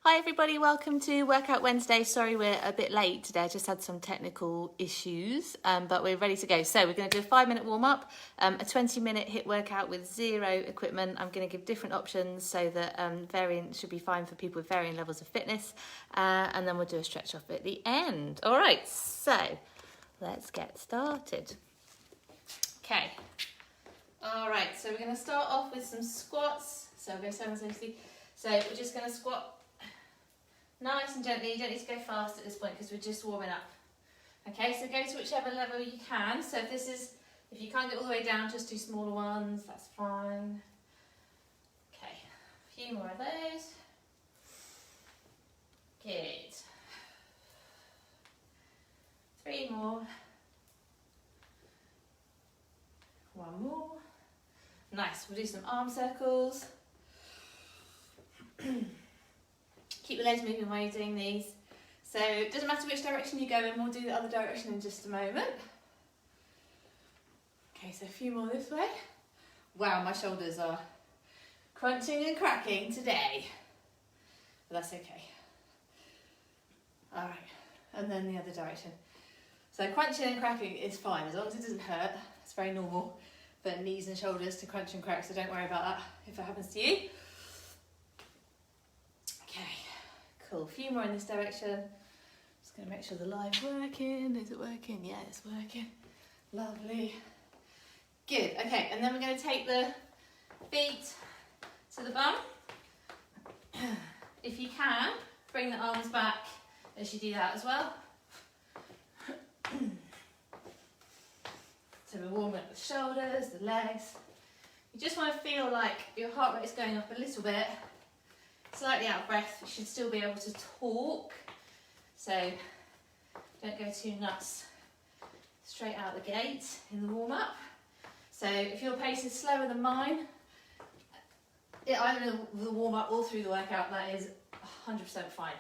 Hi everybody, welcome to Workout Wednesday. Sorry we're a bit late today, I just had some technical issues, but we're ready to go. So we're going to do a 5-minute warm-up, a 20-minute HIIT workout with zero equipment. I'm going to give different options so that varying should be fine for people with varying levels of fitness, and then we'll do a stretch off at the end. All right, so let's get started. Okay, all right, so we're going to start off with some squats. So we'll go 760. So we're just going to squat nice and gently. You don't need to go fast at this point because we're just warming up. Okay, so go to whichever level you can. So if you can't get all the way down, just do smaller ones, that's fine. Okay, a few more of those. Good. 3 more. 1 more. Nice, we'll do some arm circles. Keep the legs moving while you're doing these. So it doesn't matter which direction you go in, we'll do the other direction in just a moment. Okay, so a few more this way. Wow, my shoulders are crunching and cracking today. But that's okay. All right, and then the other direction. So crunching and cracking is fine, as long as it doesn't hurt. It's very normal for knees and shoulders to crunch and crack, so don't worry about that if it happens to you. Okay. Cool, a few more in this direction. Just going to make sure the live's working. Is it working? Yeah, it's working. Lovely. Good, okay, and then we're going to take the feet to the bum. If you can, bring the arms back as you do that as well. So we're warming up the shoulders, the legs. You just want to feel like your heart rate is going up a little bit. Slightly out of breath, you should still be able to talk, so don't go too nuts straight out the gate in the warm-up. So if your pace is slower than mine, either in the warm-up or through the workout, that is 100% fine.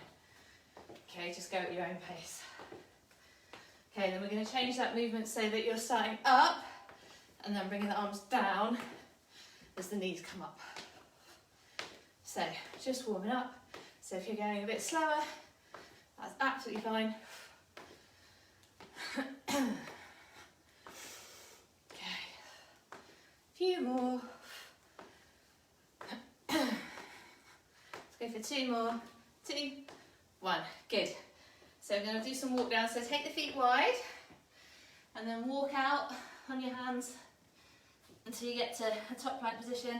Okay, just go at your own pace. Okay, then we're going to change that movement so that you're starting up and then bringing the arms down as the knees come up. So, just warming up. So if you're going a bit slower, that's absolutely fine. Okay, a few more. Let's go for 2 more. 2, 1, good. So we're going to do some walk down. So take the feet wide and then walk out on your hands until you get to a top plank position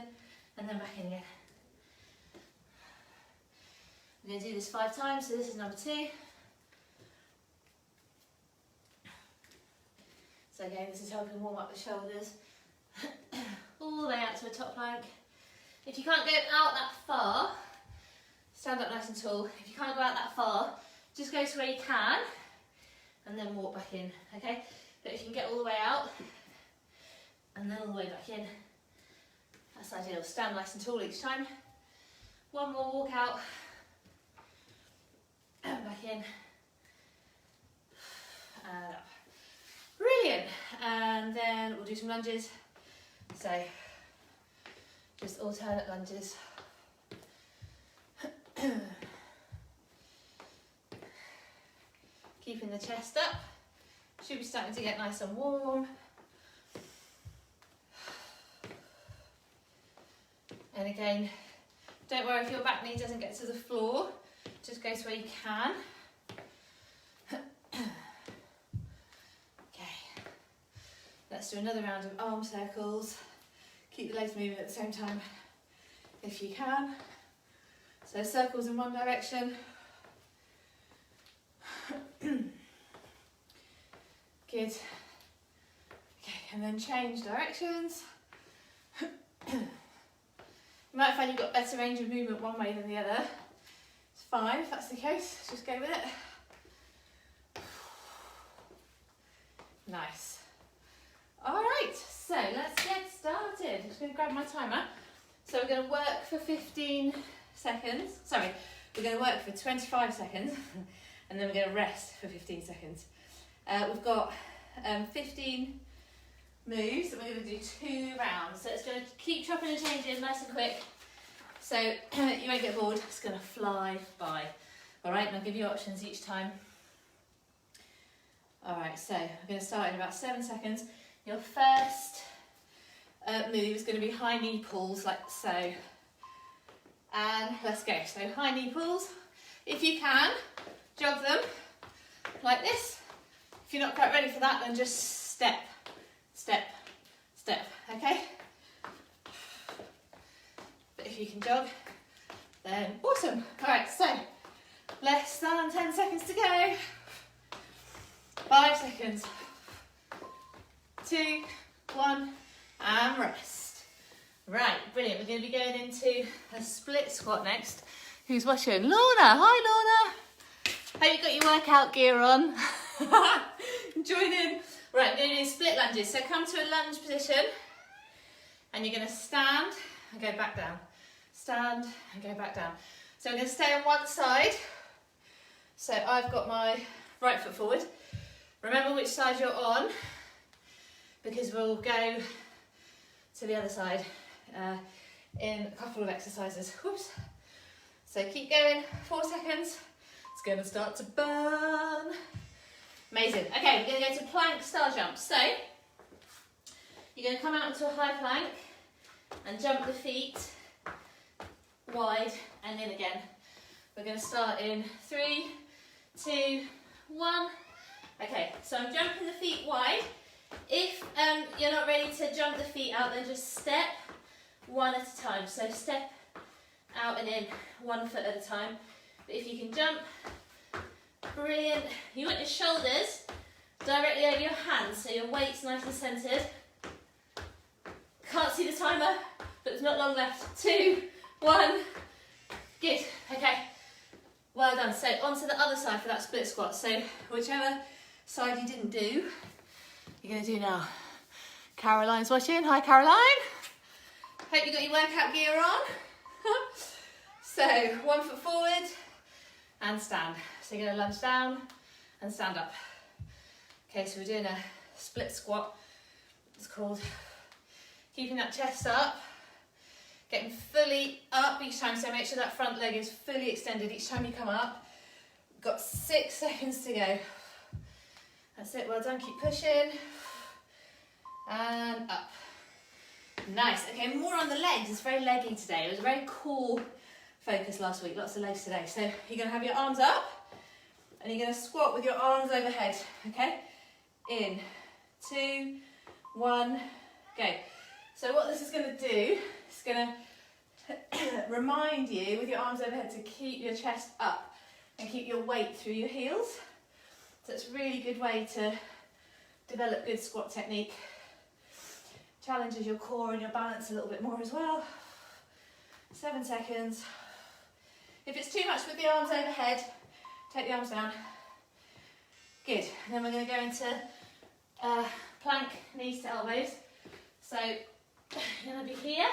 and then back in again. We're going to do this 5 times, so this is number 2. So again, this is helping warm up the shoulders all the way out to a top plank. If you can't go out that far, stand up nice and tall. If you can't go out that far, just go to where you can and then walk back in, okay? But if you can get all the way out and then all the way back in, that's ideal. Stand nice and tall each time. 1 more walk out. And back in, and up. Brilliant. And then we'll do some lunges. So, just alternate lunges. Keeping the chest up. Should be starting to get nice and warm. And again, don't worry if your back knee doesn't get to the floor. Just go to where you can. Okay, let's do another round of arm circles. Keep the legs moving at the same time if you can. So circles in one direction. Good. Okay, and then change directions. You might find you've got better range of movement one way than the other. Fine, if that's the case, just go with it. Nice. All right, so let's get started. I'm just going to grab my timer. So we're going to work for 15 seconds. Sorry, we're going to work for 25 seconds and then we're going to rest for 15 seconds. We've got 15 moves and we're going to do 2 rounds. So it's going to keep chopping and changing nice and quick. So you won't get bored, it's going to fly by. All right, and I'll give you options each time. All right, so I'm going to start in about 7 seconds. Your first move is going to be high knee pulls, like so. And let's go. So high knee pulls. If you can, jog them like this. If you're not quite ready for that, then just step, step, step, okay? But if you can jog, then awesome. All right, so less than 10 seconds to go. 5 seconds. 2, 1, and rest. Right, brilliant. We're going to be going into a split squat next. Who's watching? Lorna. Hi, Lorna. Hope you've got your workout gear on. Join in. Right, we're going to do split lunges. So come to a lunge position, and you're going to stand and go back down. Stand and go back down. So we're going to stay on one side. So I've got my right foot forward. Remember which side you're on, because we'll go to the other side in a couple of exercises. Whoops. So keep going, 4 seconds. It's going to start to burn. Amazing. Okay, we're going to go to plank star jump. So you're going to come out into a high plank and jump the feet wide and in again. We're going to start in 3, 2, 1. Okay, so I'm jumping the feet wide. If you're not ready to jump the feet out, then just step one at a time. So step out and in, 1 foot at a time. But if you can jump, brilliant. You want your shoulders directly over your hands, so your weight's nice and centered. Can't see the timer, but there's not long left. 2, 1, good, okay. Well done. So onto the other side for that split squat. So whichever side you didn't do, you're going to do now. Caroline's watching. Hi, Caroline. Hope you got your workout gear on. So 1 foot forward and stand. So you're going to lunge down and stand up. Okay, so we're doing a split squat. It's called keeping that chest up, getting fully up each time. So make sure that front leg is fully extended each time you come up. We've got 6 seconds to go. That's it, well done, keep pushing. And up. Nice, okay, more on the legs. It's very leggy today. It was a very core focus last week, lots of legs today. So you're gonna have your arms up and you're gonna squat with your arms overhead, okay? In, 2, 1, go. So what this is gonna do, it's gonna remind you with your arms overhead to keep your chest up and keep your weight through your heels. So it's a really good way to develop good squat technique. Challenges your core and your balance a little bit more as well. 7 seconds. If it's too much with the arms overhead, take the arms down. Good. And then we're going to go into plank, knees to elbows. So you're going to be here,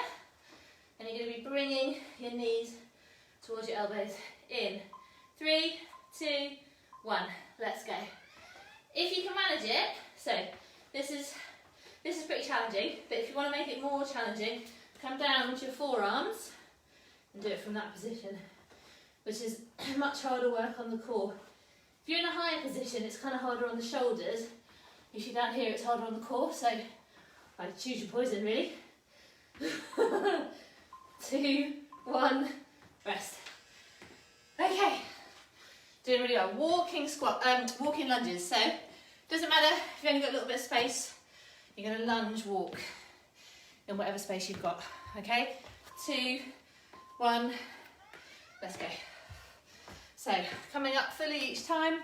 and you're going to be bringing your knees towards your elbows. In 3, 2, 1. Let's go. If you can manage it, so this is pretty challenging, but if you want to make it more challenging, come down with your forearms and do it from that position, which is much harder work on the core. If you're in a higher position, it's kind of harder on the shoulders. If you're down here, it's harder on the core, so I'd choose your poison, really. 2, 1, rest. Okay, doing really well. Walking lunges. So doesn't matter if you've only got a little bit of space. You're going to lunge walk in whatever space you've got. Okay, 2, 1, let's go. So coming up fully each time,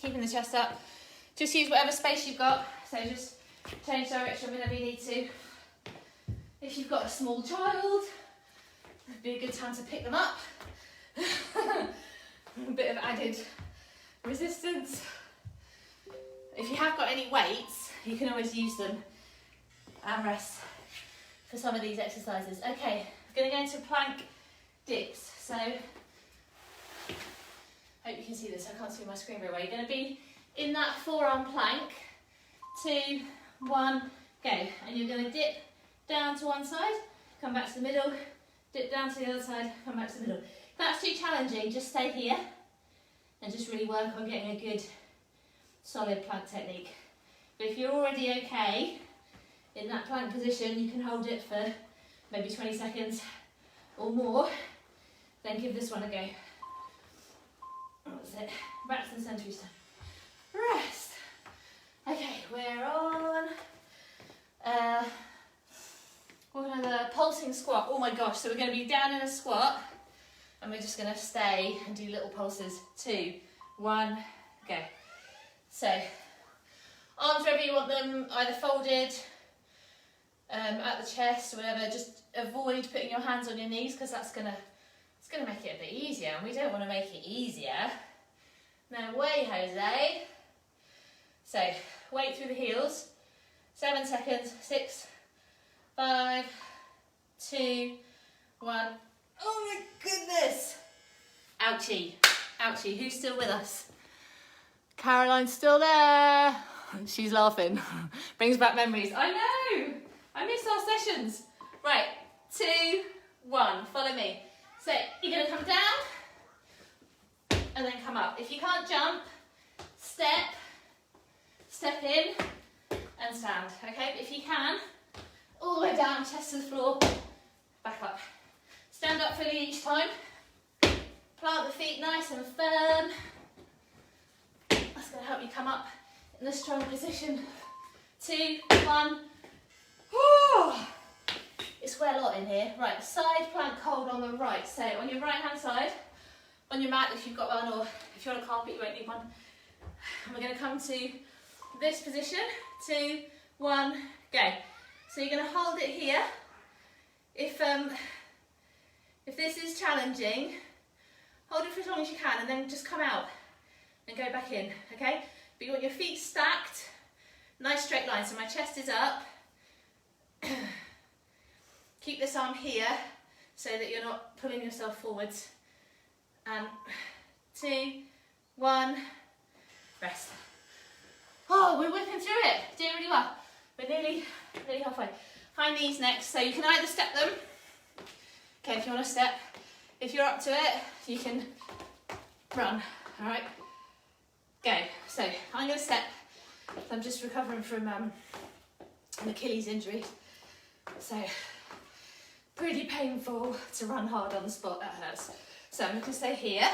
keeping the chest up. Just use whatever space you've got. So just change direction whenever you need to. If you've got a small child, it'd be a good time to pick them up. A bit of added resistance. If you have got any weights, you can always use them and rest for some of these exercises. Okay, we're going to go into plank dips. So, hope you can see this. I can't see my screen very well. You're going to be in that forearm plank. 2, 1, go. And you're going to dip down to one side, come back to the middle, dip down to the other side, come back to the middle. If that's too challenging, just stay here and just really work on getting a good solid plank technique. But if you're already okay in that plank position, you can hold it for maybe 20 seconds or more, then give this one a go. That's it. Back to the centre each time. Rest. Okay, we're on another pulsing squat. Oh my gosh, so we're going to be down in a squat and we're just going to stay and do little pulses. 2, 1, go. So, arms wherever you want them, either folded at the chest or whatever. Just avoid putting your hands on your knees because it's gonna make it a bit easier, and we don't want to make it easier. No way, Jose. So, weight through the heels. 7 seconds. 6, 5, 2, 1. Oh my goodness! Ouchie, ouchie. Who's still with us? Caroline's still there. She's laughing. Brings back memories. I know. I miss our sessions. Right, 2, 1. Follow me. So you're going to come down and then come up. If you can't jump, step in and stand. Okay, but if you can, all the way down, chest to the floor, back up. Stand up fully each time. Plant the feet nice and firm. That's going to help you come up in a strong position. 2, 1. Oh, it's swear a lot in here. Right, side plank hold on the right. So on your right hand side, on your mat if you've got one, or if you're on a carpet you won't need one. And we're going to come to this position. 2, 1, go. So you're going to hold it here. If this is challenging, hold it for as long as you can and then just come out and go back in, okay? But you want your feet stacked, nice straight line. So my chest is up. Keep this arm here so that you're not pulling yourself forwards. And 2, 1, rest. Oh, we're whipping through it. Doing really well. We're nearly halfway. High knees next. So you can either step them. Okay, if you want to step. If you're up to it, you can run. All right. Go. So I'm going to step. I'm just recovering from an Achilles injury. So pretty painful to run hard on the spot. That hurts. So I'm going to stay here,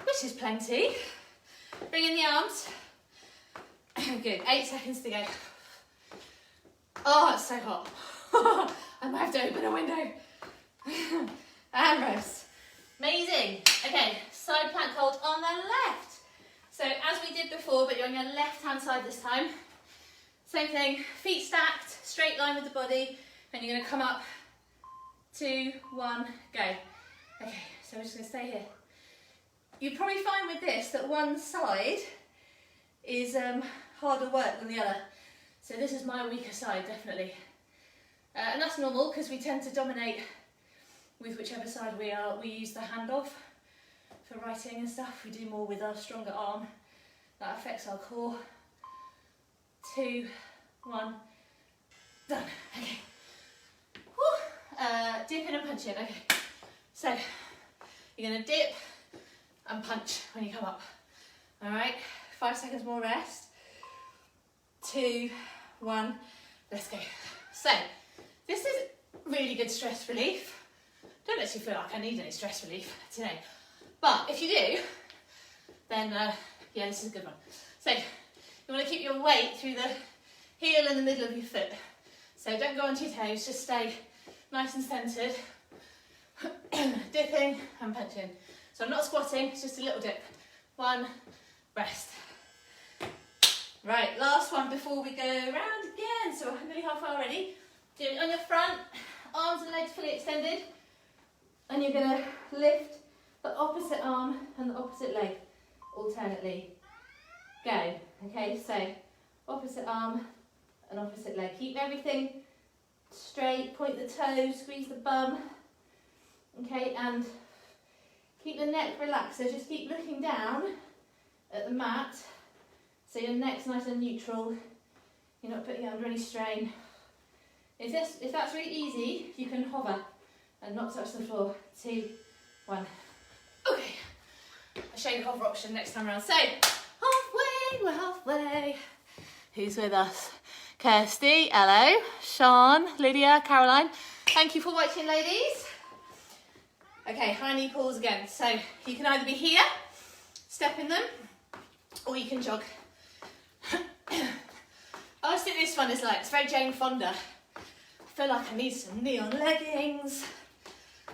which is plenty. Bring in the arms. Good. 8 seconds to go. Oh, it's so hot. I might have to open a window. And rest. Amazing. Okay, side plank hold on the left. So as we did before, but you're on your left hand side this time. Same thing, feet stacked, straight line with the body, and you're going to come up. 2, 1, go. Okay, so we're just going to stay here. You probably find with this that one side is harder work than the other. So this is my weaker side, definitely. And that's normal because we tend to dominate with whichever side we are. We use the hand off for writing and stuff. We do more with our stronger arm. That affects our core. 2, 1, done. Okay. Dip in and punch in. Okay. So you're going to dip and punch when you come up. All right. 5 seconds more rest. 2, 1, let's go. So this is really good stress relief. Don't actually feel like I need any stress relief today, but if you do, then yeah, this is a good one. So you want to keep your weight through the heel and the middle of your foot. So don't go onto your toes, just stay nice and centered. Dipping and punching. So I'm not squatting, it's just a little dip. 1, rest. Right, last one before we go round again. So we're nearly halfway already. Do it on your front, arms and legs fully extended. And you're going to lift the opposite arm and the opposite leg alternately. Go. Okay, so opposite arm and opposite leg. Keep everything straight, point the toes, squeeze the bum. Okay, and keep the neck relaxed. So just keep looking down at the mat. So your neck's nice and neutral. You're not putting it under any strain. If that's really easy, you can hover and not touch the floor. 2, 1. Okay. I'll show you the hover option next time around. So, halfway, we're halfway. Who's with us? Kirsty, hello. Sean, Lydia, Caroline. Thank you for watching, ladies. Okay, high knee pulls again. So you can either be here, step in them, or you can jog. I always think this one is like, it's very Jane Fonda. I feel like I need some neon leggings,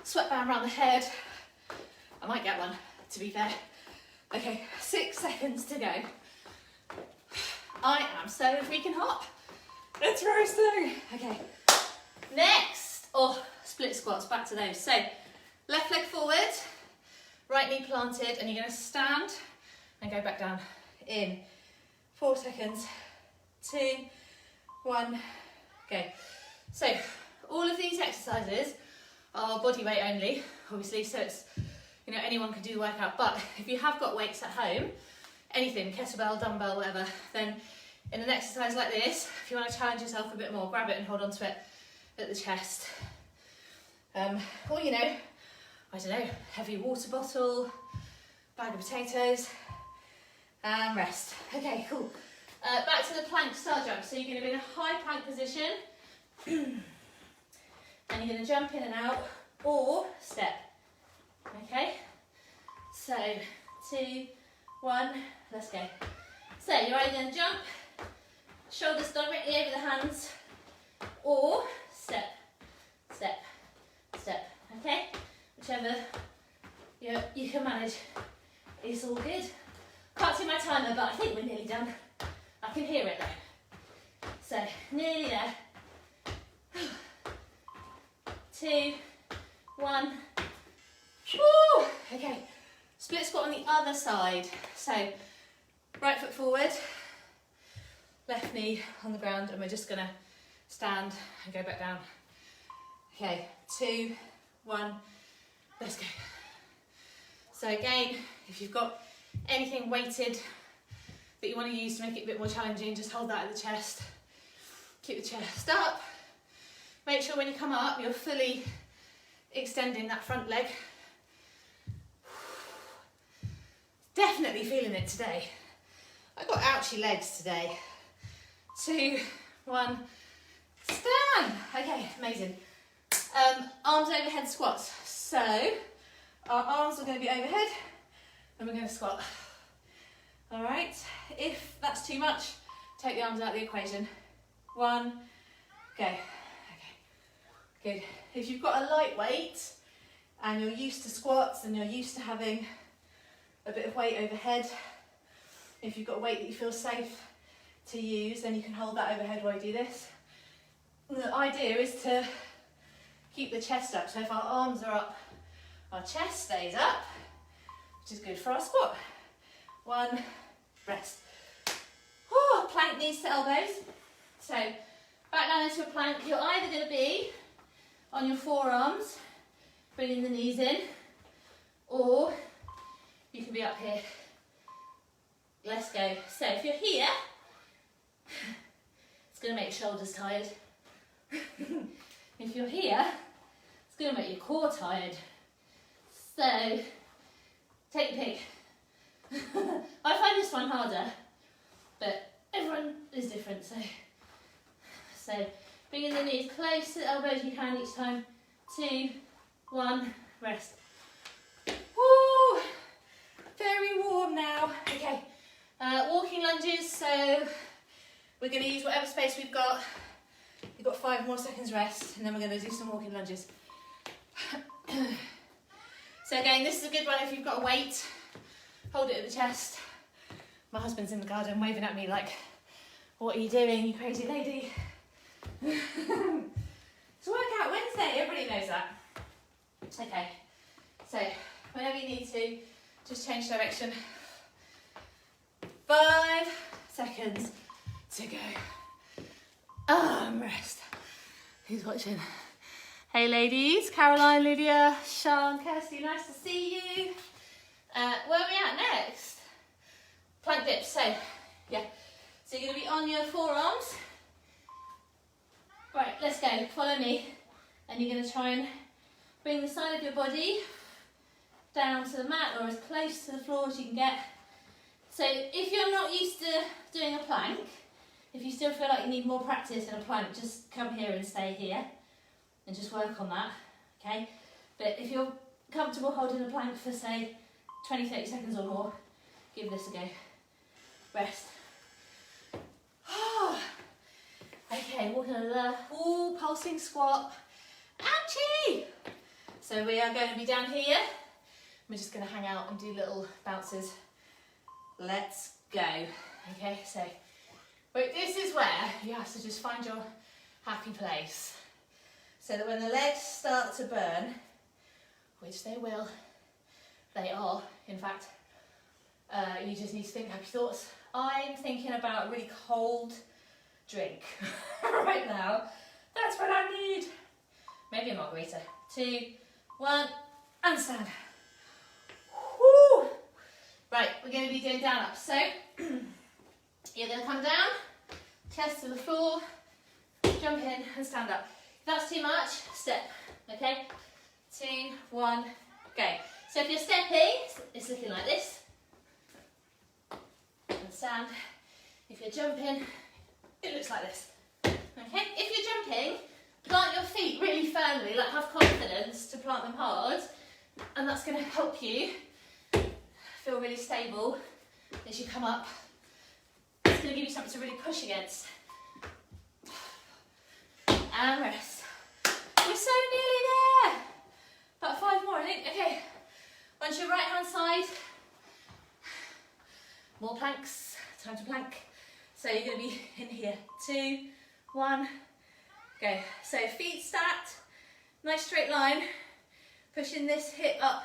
sweatband around the head. I might get one, to be fair. Okay, 6 seconds to go. I am so freaking hot. It's roasting. Okay, next, split squats, back to those. So, left leg forward, right knee planted, and you're going to stand and go back down. In 4 seconds, 2, 1, go. So, all of these exercises are body weight only, obviously, so it's, you know, anyone can do the workout, but if you have got weights at home, anything, kettlebell, dumbbell, whatever, then in an exercise like this, if you want to challenge yourself a bit more, grab it and hold on to it at the chest. Or, you know, I don't know, heavy water bottle, bag of potatoes, and rest. Okay, cool. Back to the plank star jump. So you're going to be in a high plank position, and you're going to jump in and out, or step. Okay, so 2, 1, let's go. So you're either going to jump, shoulders directly over the hands, or step, step, step. Okay, whichever you can manage. It's all good. Can't see my timer, but I think we're nearly done. I can hear it though. So nearly there. 2, 1. Woo! Okay, split squat on the other side. So right foot forward, left knee on the ground, and we're just gonna stand and go back down. Okay, 2, 1, let's go. So again, if you've got anything weighted that you want to use to make it a bit more challenging, just hold that at the chest. Keep the chest up. Make sure when you come up, you're fully extending that front leg. Definitely feeling it today. I've got ouchy legs today. 2, 1, stand. Okay, amazing. Arms overhead squats. So our arms are going to be overhead and we're going to squat. All right, if that's too much, take the arms out of the equation. 1, go. Okay, good. If you've got a light weight and you're used to squats and you're used to having a bit of weight overhead, if you've got a weight that you feel safe to use, then you can hold that overhead while you do this. And the idea is to keep the chest up. So if our arms are up, our chest stays up, which is good for our squat. 1, rest. Oh, plank knees to elbows. So back down into a plank. You're either going to be on your forearms, bringing the knees in, or you can be up here. Let's go. So if you're here, it's going to make your shoulders tired. If you're here, it's going to make your core tired. So take your pick. I find this one harder, but everyone is different. So bringing the knees close to the elbows you can each time. 2, 1, rest. Woo! Very warm now. Okay, walking lunges. So we're going to use whatever space we've got. You've got 5 more seconds rest, and then we're going to do some walking lunges. So again, this is a good one if you've got a weight. Hold it at the chest. My husband's in the garden waving at me like, what are you doing, you crazy lady? It's Workout Wednesday, everybody knows that. Okay, so whenever you need to, just change direction. 5 seconds to go. Rest. Who's watching? Hey ladies, Caroline, Lydia, Sean, Kirsty, nice to see you. Where are we at next? Plank dips, so yeah. So you're going to be on your forearms. Right, let's go, follow me. And you're going to try and Bring the side of your body down to the mat or as close to the floor as you can get. So if you're not used to doing a plank, if you still feel like you need more practice in a plank, just come here and stay here and just work on that, okay? But if you're comfortable holding a plank for say 20-30 seconds or more, give this a go. Rest. Okay, walking under the pulsing squat. Ouchie! So we are going to be down here. We're just going to hang out and do little bounces. Let's go. Okay, so this is where you have to just find your happy place. So that when the legs start to burn, which they will, they are, in fact, you just need to think happy thoughts. I'm thinking about a really cold drink right now. That's what I need. Maybe a margarita. 2, 1, and stand. Woo. Right, we're going to be doing down up. So you're going to come down, chest to the floor, jump in and stand up. If that's too much, step. Okay, 2, 1, go. So if you're stepping, it's looking like this. And stand. If you're jumping, it looks like this. Okay, if you're jumping, plant your feet really firmly, like have confidence to plant them hard, and that's going to help you feel really stable as you come up. It's going to give you something to really push against. And rest. We're so nearly there. About 5 more, I think. Okay, onto your right hand side. More planks, time to plank. So you're going to be in here. 2, 1, go. So feet stacked, nice straight line. Pushing this hip up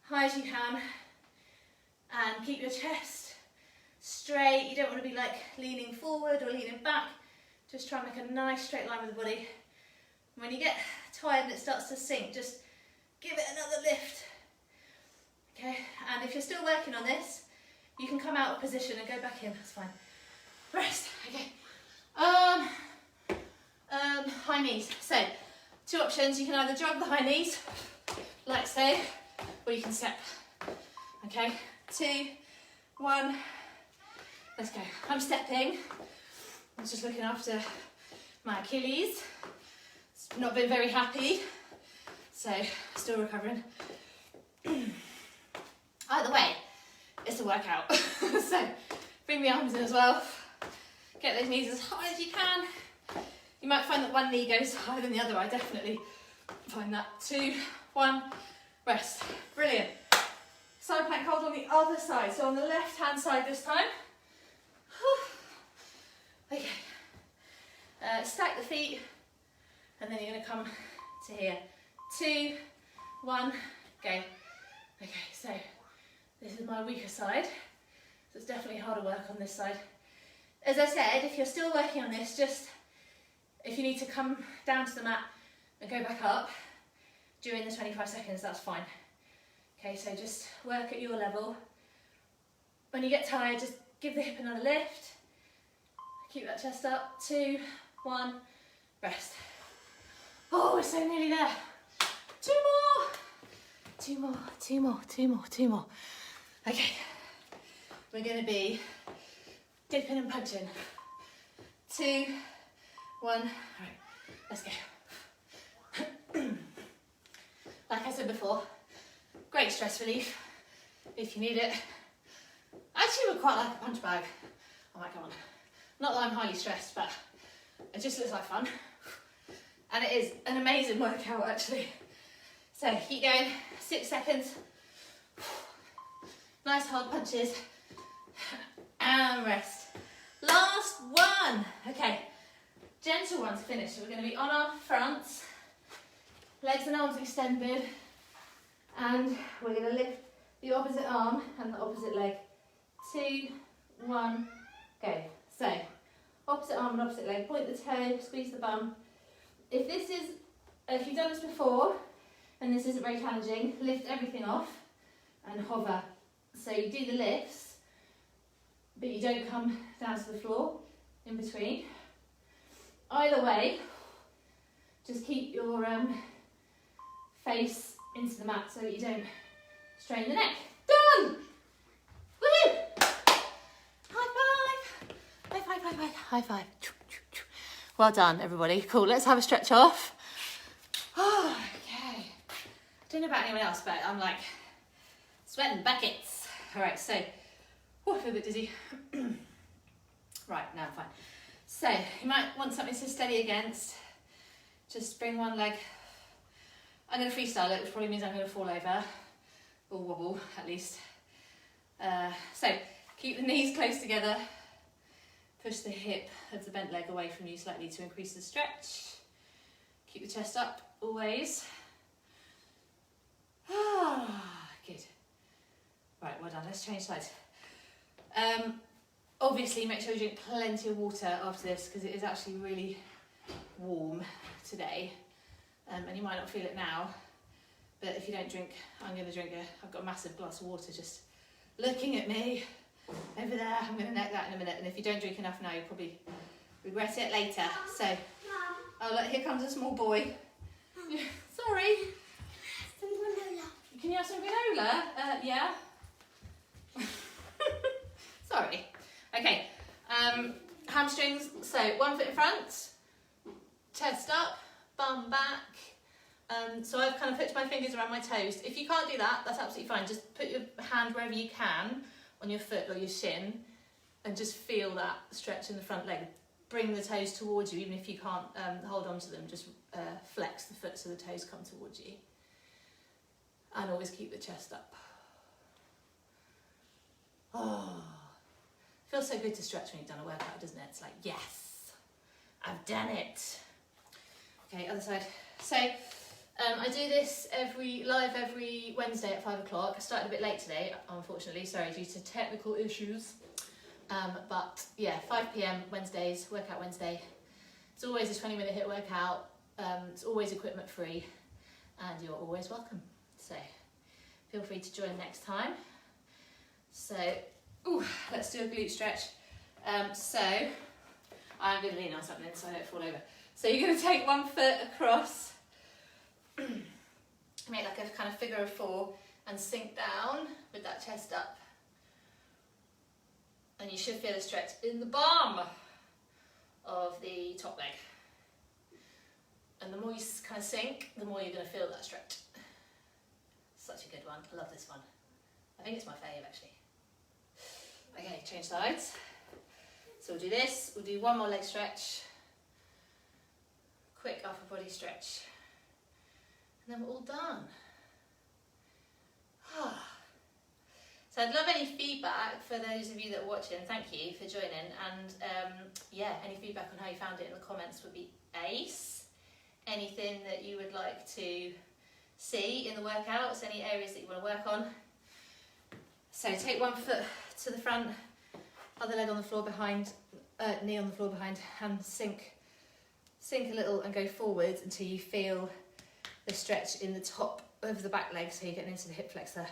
high as you can. And keep your chest straight. You don't want to be like leaning forward or leaning back. Just try and make a nice straight line with the body. When you get tired and it starts to sink, just give it another lift. Okay, and if you're still working on this, you can come out of position and go back in, that's fine. Rest, okay. High knees. So, 2 options. You can either jog the high knees, like so, or you can step. Okay, 2, 1, let's go. I'm stepping. I'm just looking after my Achilles. It's not been very happy, so still recovering. Either way, it's a workout. So bring the arms in as well. Get those knees as high as you can. You might find that one knee goes higher than the other. I definitely find that. 2, 1, rest. Brilliant. Side plank hold on the other side. So on the left hand side this time. Okay. Stack the feet, and then you're going to come to here. 2, 1, go. Okay, so this is my weaker side. So it's definitely harder work on this side. As I said, if you're still working on this, just if you need to come down to the mat and go back up during the 25 seconds, that's fine. Okay, so just work at your level. When you get tired, just give the hip another lift. Keep that chest up. 2, 1, rest. Oh, we're so nearly there. 2 more. 2 more, 2 more, 2 more, 2 more. Okay, we're going to be dipping and punching. 2, 1, all right, let's go. Like I said before, great stress relief if you need it. I actually would quite like a punch bag. I might go on. Not that I'm highly stressed, but it just looks like fun. And it is an amazing workout actually. So keep going, 6 seconds. Nice hard punches. And rest. Last one. Okay, gentle ones finished. So we're going to be on our fronts, legs and arms extended, and we're going to lift the opposite arm and the opposite leg. 2, 1, go. So, opposite arm and opposite leg, point the toe, squeeze the bum. If you've done this before, and this isn't very challenging, lift everything off and hover. So you do the lifts, but you don't come down to the floor in between. Either way, just keep your face into the mat so that you don't strain the neck. Done! Woohoo! High five! High five, high five, high five. Well done, everybody. Cool, let's have a stretch off. Oh, okay. I don't know about anyone else, but I'm like sweating buckets. All right, so, I feel a bit dizzy. Right, now I'm fine. So, you might want something to steady against. Just bring one leg. I'm going to freestyle it, which probably means I'm going to fall over. Or wobble, at least. So, keep the knees close together. Push the hip of the bent leg away from you slightly to increase the stretch. Keep the chest up, always. Good. Right, well done. Let's change sides. Obviously, make sure you drink plenty of water after this because it is actually really warm today. And you might not feel it now, but if you don't drink, I'm going to drink I've got a massive glass of water just looking at me over there. I'm going to neck that in a minute, and if you don't drink enough now, you'll probably regret it later. So, oh look, here comes a small boy. Sorry. Can you have some granola? Yeah. Sorry. Okay. Hamstrings. So 1 foot in front, chest up, bum back. So I've kind of put my fingers around my toes. If you can't do that, that's absolutely fine. Just put your hand wherever you can on your foot or your shin and just feel that stretch in the front leg. Bring the toes towards you, even if you can't hold on to them. Just flex the foot so the toes come towards you. And always keep the chest up. Oh, feels so good to stretch when you've done a workout, doesn't it? It's like, yes, I've done it. Okay, other side. So I do this live every Wednesday at 5 o'clock. I started a bit late today, unfortunately, sorry, due to technical issues. But yeah, 5 p.m. Wednesdays, Workout Wednesday. It's always a 20-minute HIIT workout. It's always equipment free, and you're always welcome. So feel free to join next time. So, let's do a glute stretch. So I'm going to lean on something so I don't fall over. So you're going to take 1 foot across, make like a kind of figure of 4 and sink down with that chest up. And you should feel a stretch in the bum of the top leg. And the more you kind of sink, the more you're going to feel that stretch. Such a good one. I love this one. I think it's my fave actually. Okay, change sides. So we'll do this. We'll do one more leg stretch. Quick upper body stretch. And then we're all done. So I'd love any feedback for those of you that are watching. Thank you for joining. And yeah, any feedback on how you found it in the comments would be ace. Anything that you would like to see in the workouts, any areas that you want to work on. So take 1 foot to the front, other leg on the floor behind, knee on the floor behind, and sink a little and go forwards until you feel the stretch in the top of the back leg, so you're getting into the hip flexor.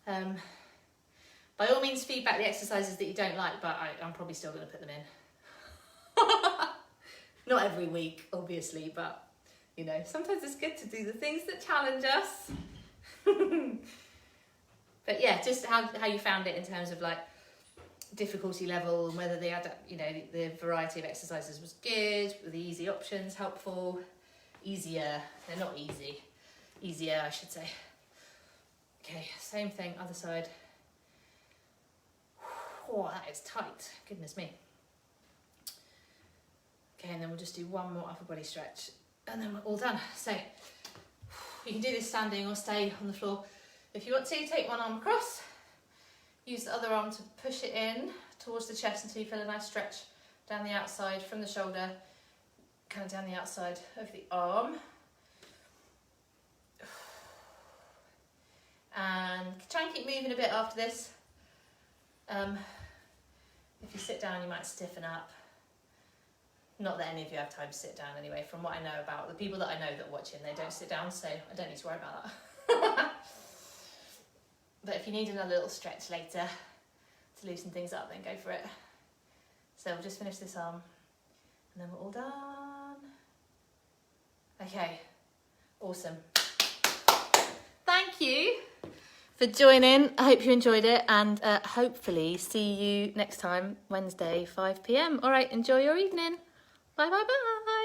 By all means, feedback the exercises that you don't like, but I'm probably still going to put them in. Not every week, obviously, but you know, sometimes it's good to do the things that challenge us. But yeah, just how you found it in terms of like difficulty level and whether the variety of exercises was good, were the easy options helpful, easier, they're not easy, easier I should say. Okay, same thing, other side. Oh, that is tight, goodness me. Okay, and then we'll just do one more upper body stretch and then we're all done. So you can do this standing or stay on the floor. If you want to, take one arm across, use the other arm to push it in towards the chest until you feel a nice stretch down the outside from the shoulder, kind of down the outside of the arm. And try and keep moving a bit after this. If you sit down, you might stiffen up. Not that any of you have time to sit down anyway, from what I know about the people that I know that are watching, they don't sit down, so I don't need to worry about that. But if you need another little stretch later to loosen things up, then go for it. So we'll just finish this arm and then we're all done. Okay, awesome. thank you for joining. I hope you enjoyed it, and hopefully see you next time, Wednesday, 5 p.m. All right, enjoy your evening. Bye, bye, bye.